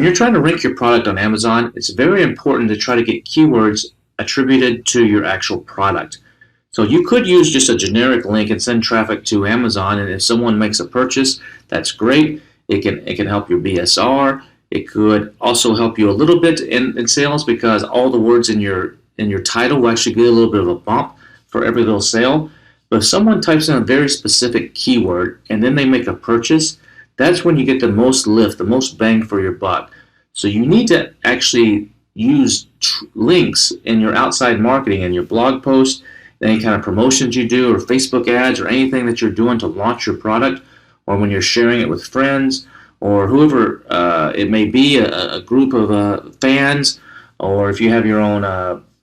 When you're trying to rank your product on Amazon, it's very important to try to get keywords attributed to your actual product. So you could use just a generic link and send traffic to Amazon, and if someone makes a purchase, that's great. It can help your BSR. It could also help you a little bit in sales, because all the words in your title will actually get a little bit of a bump for every little sale. But if someone types in a very specific keyword and then they make a purchase, that's when you get the most lift, the most bang for your buck. So you need to actually use links in your outside marketing, in your blog post, any kind of promotions you do, or Facebook ads, or anything that you're doing to launch your product, or when you're sharing it with friends, or whoever it may be, a group of fans, or if you have your own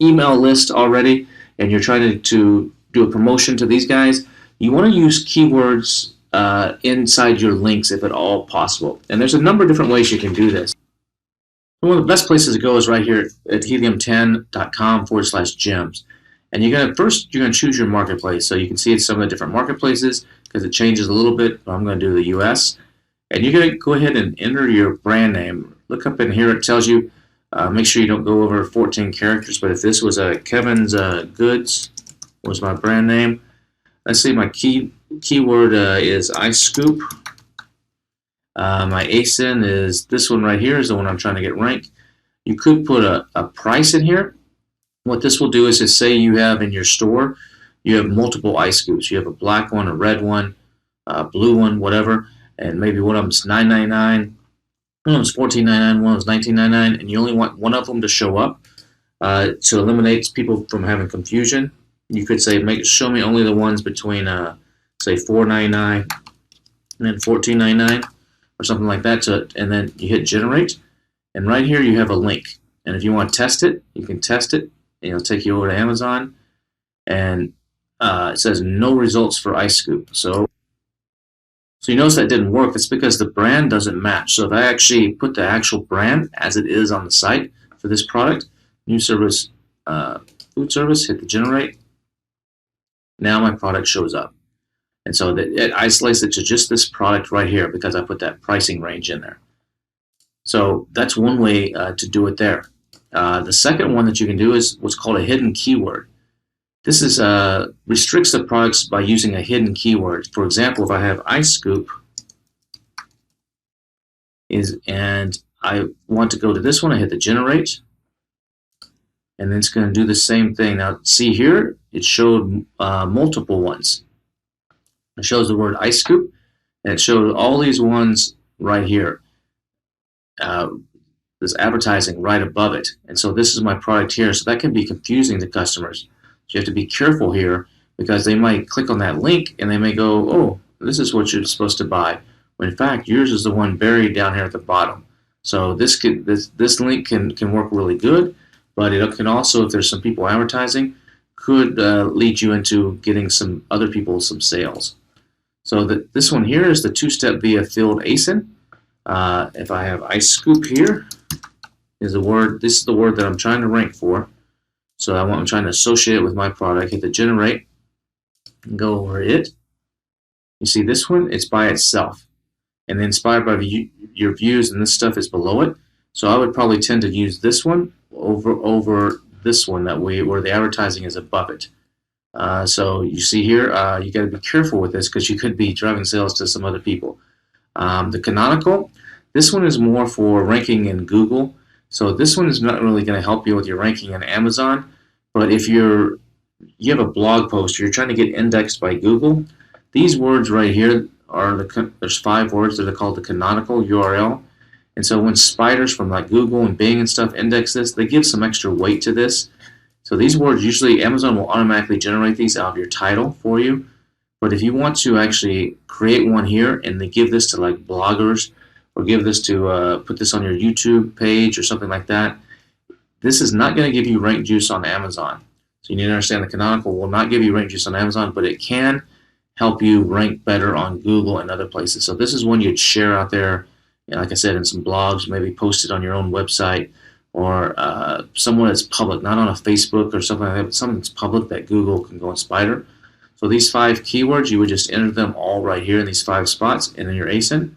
email list already and you're trying to do a promotion to these guys, you want to use keywords inside your links if at all possible. And there's a number of different ways you can do this. One of the best places to go is right here at helium10.com/gems. And you're going to choose your marketplace. So you can see it's some of the different marketplaces because it changes a little bit. I'm going to do the US. And you're going to go ahead and enter your brand name. Look up in here, it tells you, make sure you don't go over 14 characters, but if this was Kevin's Goods was my brand name, let's see, my keyword is iScoop. My ASIN is this one right here, is the one I'm trying to get ranked. You could put a price in here. What this will do is say you have in your store, you have multiple iScoops. You have a black one, a red one, a blue one, whatever, and maybe one of them is $9.99, one of them is $14.99, one of them is $19.99, and you only want one of them to show up to eliminate people from having confusion. You could say, show me only the ones between, say, $4.99 and then $14.99 or something like that. And then you hit generate, and right here you have a link. And if you want to test it, you can test it. And it'll take you over to Amazon, and it says no results for iScoop. So you notice that didn't work. It's because the brand doesn't match. So if I actually put the actual brand as it is on the site for this product, new service, food service, hit the generate. Now my product shows up. And so it isolates it to just this product right here because I put that pricing range in there. So that's one way to do it there. The second one that you can do is what's called a hidden keyword. This is restricts the products by using a hidden keyword. For example, if I have iScoop and I want to go to this one, I hit the generate, and then it's going to do the same thing. Now see here, it showed multiple ones. It shows the word iScoop, and it shows all these ones right here. There's advertising right above it, and so this is my product here, so that can be confusing to customers. So you have to be careful here because they might click on that link and they may go, oh, this is what you're supposed to buy, when in fact yours is the one buried down here at the bottom. So this link can work really good, but it can also, if there's some people advertising, could lead you into getting some other people some sales. So this one here is the two-step via filled ASIN. If I have iScoop here, is the word. This is the word that I'm trying to rank for. So I'm trying to associate it with my product. Hit the generate and go over it. You see this one? It's by itself, and then inspired by your views, and this stuff is below it. So I would probably tend to use this one over this one where the advertising is above it. So you see here, you got to be careful with this because you could be driving sales to some other people. The canonical, this one is more for ranking in Google. So this one is not really going to help you with your ranking in Amazon. But if you have a blog post, you're trying to get indexed by Google, these words right here there's 5 words that are called the canonical URL. And so when spiders from like Google and Bing and stuff index this, they give some extra weight to this. So these words, usually Amazon will automatically generate these out of your title for you. But if you want to actually create one here and they give this to like bloggers, or give this to put this on your YouTube page or something like that, this is not going to give you rank juice on Amazon. So you need to understand the canonical will not give you rank juice on Amazon, but it can help you rank better on Google and other places. So this is one you'd share out there, like I said, in some blogs, maybe post it on your own website, or somewhere that's public, not on a Facebook or something like that, but something that's public that Google can go and spider. So these 5 keywords, you would just enter them all right here in these 5 spots, and then your ASIN.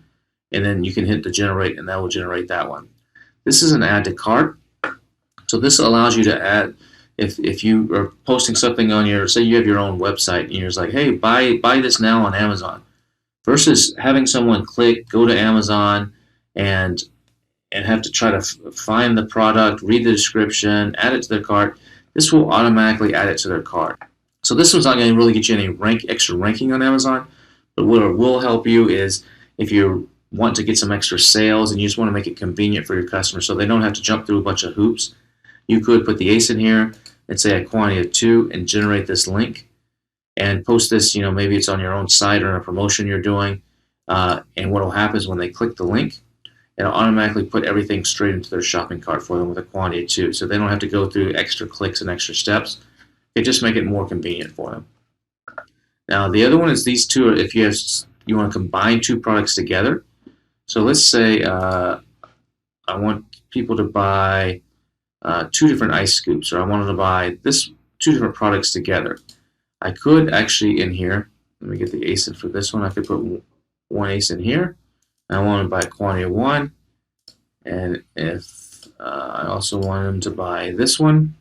and then you can hit the generate, and that will generate that one. This is an add to cart. So this allows you to add, if you are posting something on your, say you have your own website, and you're just like, hey, buy this now on Amazon, versus having someone click, go to Amazon, and have to try to find the product, read the description, add it to their cart. This will automatically add it to their cart. So this one's not going to really get you any extra ranking on Amazon, but what it will help you is if you want to get some extra sales and you just want to make it convenient for your customers so they don't have to jump through a bunch of hoops, you could put the ACE in here and say a quantity of 2 and generate this link and post this, maybe it's on your own site or a promotion you're doing, and what will happen is when they click the link, it'll automatically put everything straight into their shopping cart for them with a quantity of 2, so they don't have to go through extra clicks and extra steps. It just make it more convenient for them. Now the other one is these two. If you want to combine 2 products together, so let's say I want people to buy 2 different ice scoops, or I wanted to buy 2 different products together. I could actually in here, let me get the ACE in for this one. I could put 1 ACE in here. I want to buy a quantity of 1, and if I also want them to buy this one,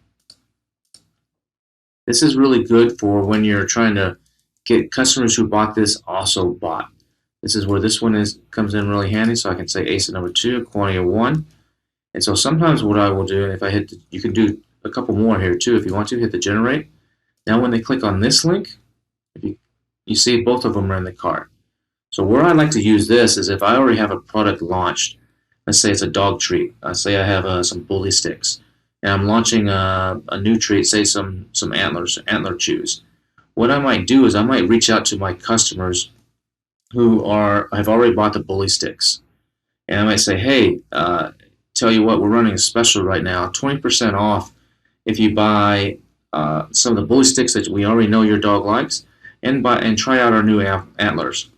this is really good for when you're trying to get customers who bought this also bought. This is where this one comes in really handy. So I can say ACE number 2, quantity of 1, and so sometimes what I will do, and if I hit, you can do a couple more here too if you want to. Hit the generate. Now when they click on this link, if you see both of them are in the cart. So where I like to use this is if I already have a product launched. Let's say it's a dog treat. Say I have some bully sticks, and I'm launching a new treat. Say some antler chews. What I might do is I might reach out to my customers who have already bought the bully sticks, and I might say, hey, tell you what, we're running a special right now, 20% off if you buy some of the bully sticks that we already know your dog likes, and try out our new antlers.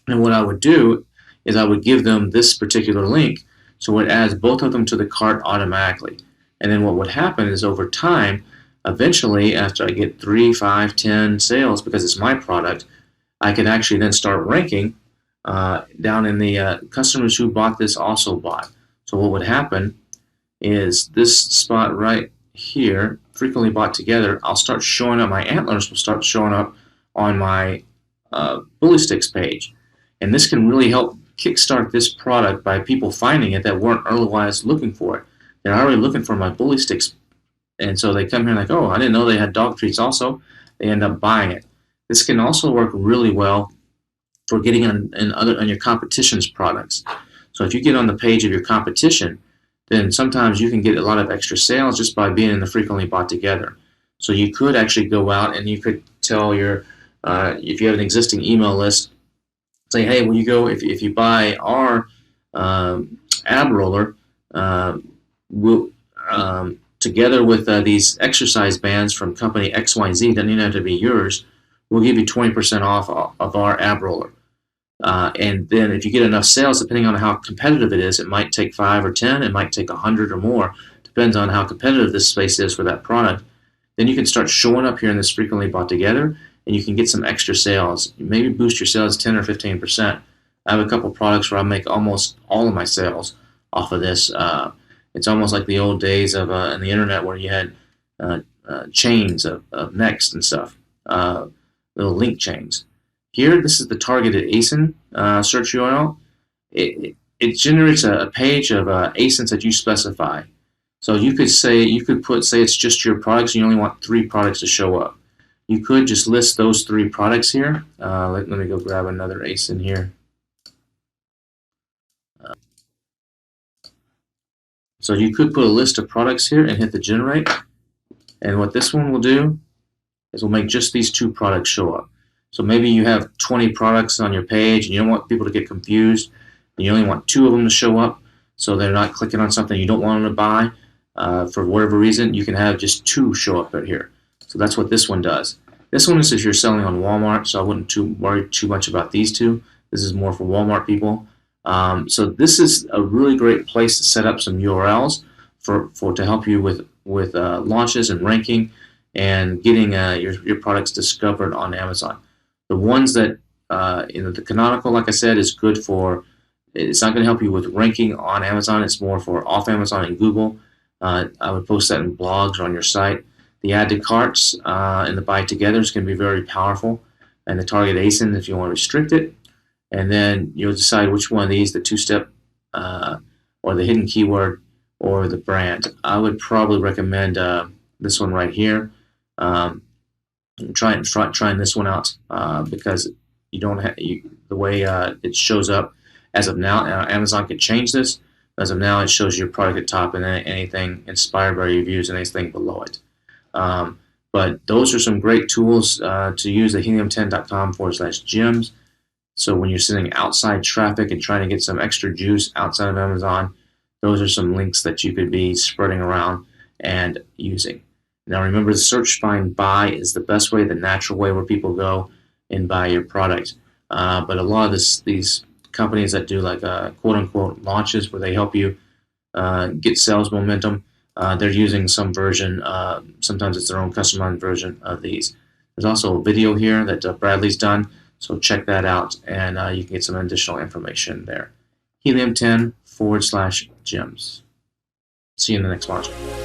And what I would do is I would give them this particular link, so it adds both of them to the cart automatically. And then what would happen is over time, eventually after I get 3, 5, 10 sales, because it's my product, I can actually then start ranking down in the customers who bought this also bought. So what would happen is this spot right here, frequently bought together, I'll start showing up, my antlers will start showing up on my bully sticks page. And this can really help kickstart this product by people finding it that weren't otherwise looking for it. They're already looking for my bully sticks, and so they come here like, oh, I didn't know they had dog treats also. They end up buying it. This can also work really well for getting on your competition's products. So if you get on the page of your competition, then sometimes you can get a lot of extra sales just by being in the frequently bought together. So you could actually go out and you could tell your, if you have an existing email list, say, hey, when you go, if you buy our ab roller, we'll, together with these exercise bands from company XYZ, doesn't even have to be yours, we'll give you 20% off of our ab roller. And then if you get enough sales, depending on how competitive it is, it might take 5 or 10, it might take 100 or more, depends on how competitive this space is for that product. Then you can start showing up here in this frequently bought together, and you can get some extra sales. Maybe boost your sales 10 or 15%. I have a couple products where I make almost all of my sales off of this. It's almost like the old days of in the internet where you had chains of Next and stuff, little link chains. Here, this is the targeted ASIN search URL. It generates a page of ASINs that you specify. So you could say it's just your products, and you only want 3 products to show up. You could just list those 3 products here. Let me go grab another ASIN here. So you could put a list of products here and hit the generate. And what this one will do is will make just these 2 products show up. So maybe you have 20 products on your page and you don't want people to get confused. And you only want 2 of them to show up so they're not clicking on something you don't want them to buy. For whatever reason, you can have just 2 show up right here. So that's what this one does. This one is if you're selling on Walmart, so I wouldn't worry too much about these 2. This is more for Walmart people. So this is a really great place to set up some URLs to help you with launches and ranking and getting your products discovered on Amazon. The ones that the Canonical, like I said, is good for It's not going to help you with ranking on Amazon. It's more for off Amazon and Google. I would post that in blogs or on your site. The add to carts and the buy together is going to be very powerful. And the target ASIN if you want to restrict it. And then you'll decide which one of these, the two-step or the hidden keyword or the brand. I would probably recommend this one right here. Trying this one out because you don't have the way it shows up as of now. Amazon could change this. As of now, it shows your product at top and then anything inspired by reviews and anything below it. But those are some great tools to use at helium10.com/gems. So when you're sending outside traffic and trying to get some extra juice outside of Amazon, those are some links that you could be spreading around and using. Now remember, the search, find, buy is the best way, the natural way where people go and buy your product. But a lot of these companies that do like quote-unquote launches where they help you get sales momentum, they're using some version, sometimes it's their own customized version of these. There's also a video here that Bradley's done, so check that out and you can get some additional information there. Helium10/gems. See you in the next module.